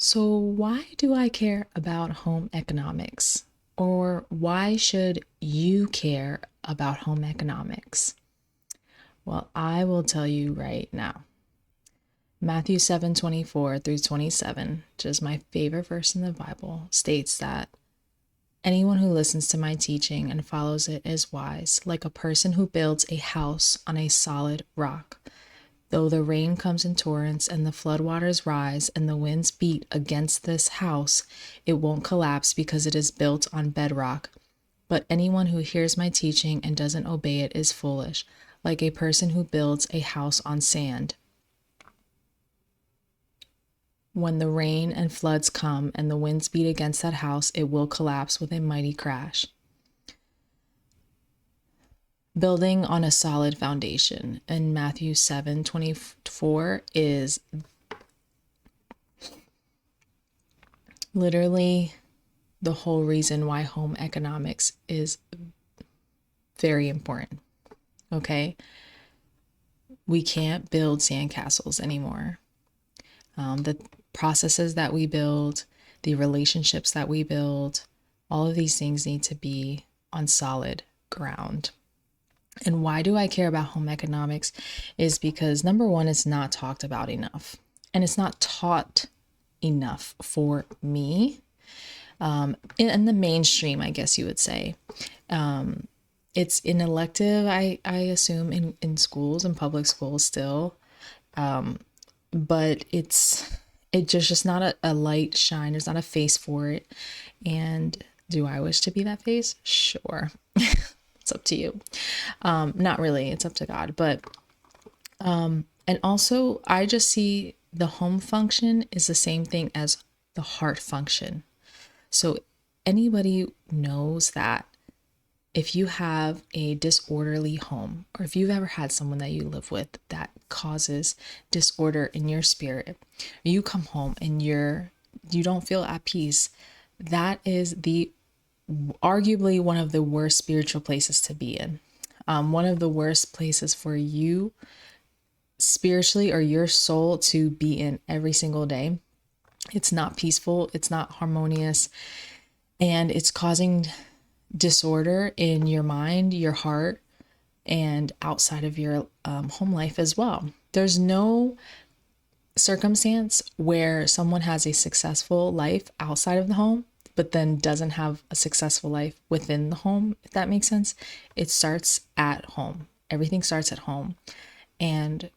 So, why do I care about home economics? Or why should you care about home economics? Well, I will tell you right now. Matthew 7:24 through 27, which is my favorite verse in the Bible, states that anyone who listens to my teaching and follows it is wise, like a person who builds a house on a solid rock. Though the rain comes in torrents and the floodwaters rise and the winds beat against this house, it won't collapse because it is built on bedrock. But anyone who hears my teaching and doesn't obey it is foolish, like a person who builds a house on sand. When the rain and floods come and the winds beat against that house, it will collapse with a mighty crash. Building on a solid foundation in Matthew 7:24 is literally the whole reason why home economics is very important. Okay? We can't build sandcastles anymore. The processes that we build, the relationships that we build, all of these things need to be on solid ground. And why do I care about home economics is because number one, it's not talked about enough, and it's not taught enough for me in the mainstream, I guess you would say. It's an elective, I assume, in schools and public schools still, but it's just not a light shine. There's not a face for it. And do I wish to be that face? Sure. It's up to you. Not really. It's up to God. But, and also I just see the home function is the same thing as the heart function. So anybody knows that if you have a disorderly home, or if you've ever had someone that you live with that causes disorder in your spirit, you come home and you don't feel at peace, that is arguably one of the worst spiritual places to be in. One of the worst places for you spiritually or your soul to be in every single day. It's not peaceful, it's not harmonious, and it's causing disorder in your mind, your heart, and outside of your home life as well. There's no circumstance where someone has a successful life outside of the home but then doesn't have a successful life within the home, if that makes sense. It starts at home. Everything starts at home. And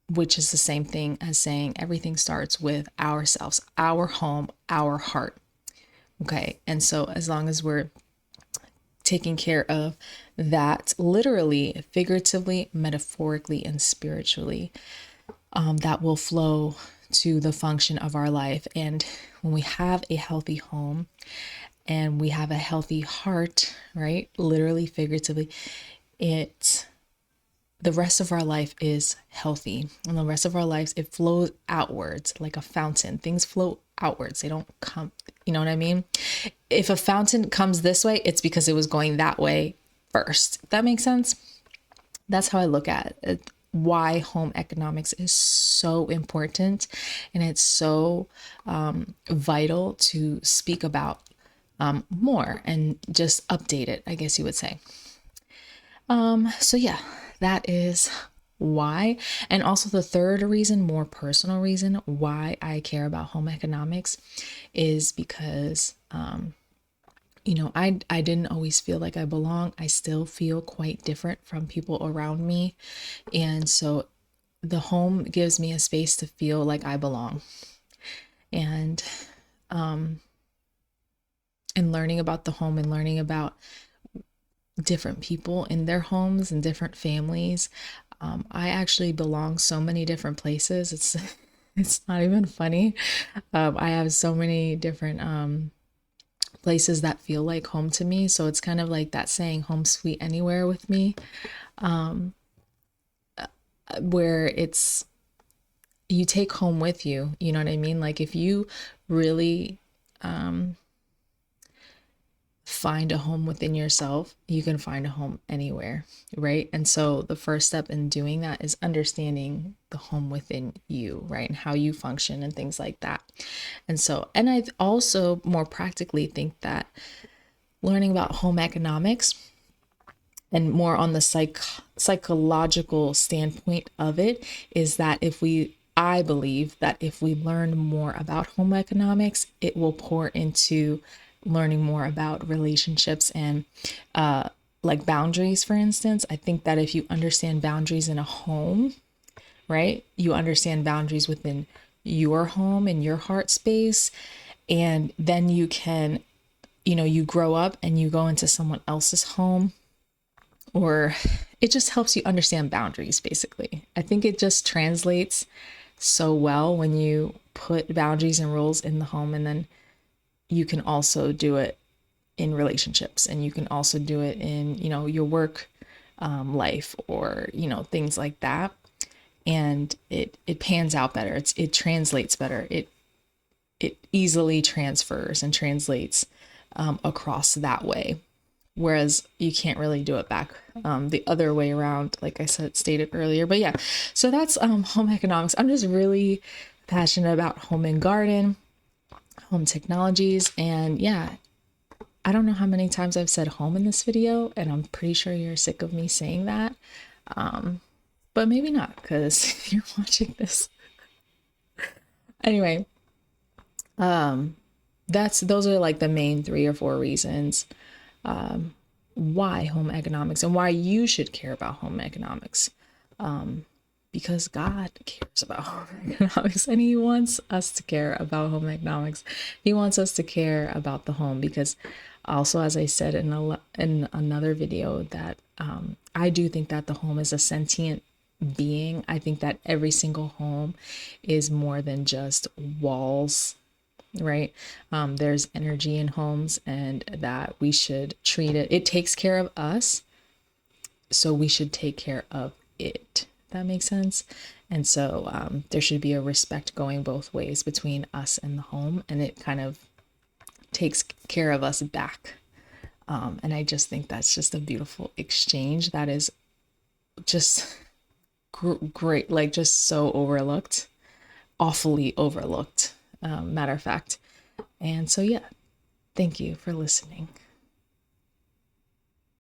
which is the same thing as saying everything starts with ourselves, our home, our heart. Okay. And so as long as we're taking care of that, literally, figuratively, metaphorically, and spiritually, that will flow to the function of our life. And when we have a healthy home and we have a healthy heart, right? Literally, figuratively, the rest of our life is healthy. And the rest of our lives, it flows outwards like a fountain. Things flow outwards. They don't come, you know what I mean? If a fountain comes this way, it's because it was going that way first. If that makes sense? That's how I look at it. Why home economics is so important, and it's so vital to speak about more and just update it, I guess you would say. So yeah, that is why. And also the third reason, more personal reason why I care about home economics is because I didn't always feel like I belong. I still feel quite different from people around me. And so the home gives me a space to feel like I belong. And learning about the home and learning about different people in their homes and different families. I actually belong so many different places. It's not even funny. I have so many different places that feel like home to me. So it's kind of like that saying, home sweet anywhere with me, where it's, you take home with you. You know what I mean? Like if you really find a home within yourself, you can find a home anywhere, right? And so the first step in doing that is understanding the home within you, right? And how you function and things like that. And so, and I also more practically think that learning about home economics and more on the psychological standpoint of it is that I believe that if we learn more about home economics, it will pour into learning more about relationships and like boundaries, for instance. I think that if you understand boundaries in a home, right, you understand boundaries within your home and your heart space. And then you can, you grow up and you go into someone else's home, or it just helps you understand boundaries, basically. I think it just translates so well when you put boundaries and rules in the home, and then you can also do it in relationships, and you can also do it in, your work life, or, things like that. And it pans out better. It translates better. It easily transfers and translates across that way. Whereas you can't really do it back the other way around, like I said, stated earlier. But yeah, so that's home economics. I'm just really passionate about home and garden, home technologies. And yeah, I don't know how many times I've said home in this video, and I'm pretty sure you're sick of me saying that. But maybe not, because you're watching this. Anyway, those are like the main 3 or 4 reasons why home economics and why you should care about home economics. Because God cares about home economics, and he wants us to care about home economics. He wants us to care about the home, because also, as I said in another video, that I do think that the home is a sentient being. I think that every single home is more than just walls, right? There's energy in homes, and that we should treat it. It takes care of us, so we should take care of it. That makes sense. And so there should be a respect going both ways between us and the home, and it kind of takes care of us back. And I just think that's just a beautiful exchange that is just great, like just so overlooked, awfully overlooked, matter of fact. And so, yeah, thank you for listening.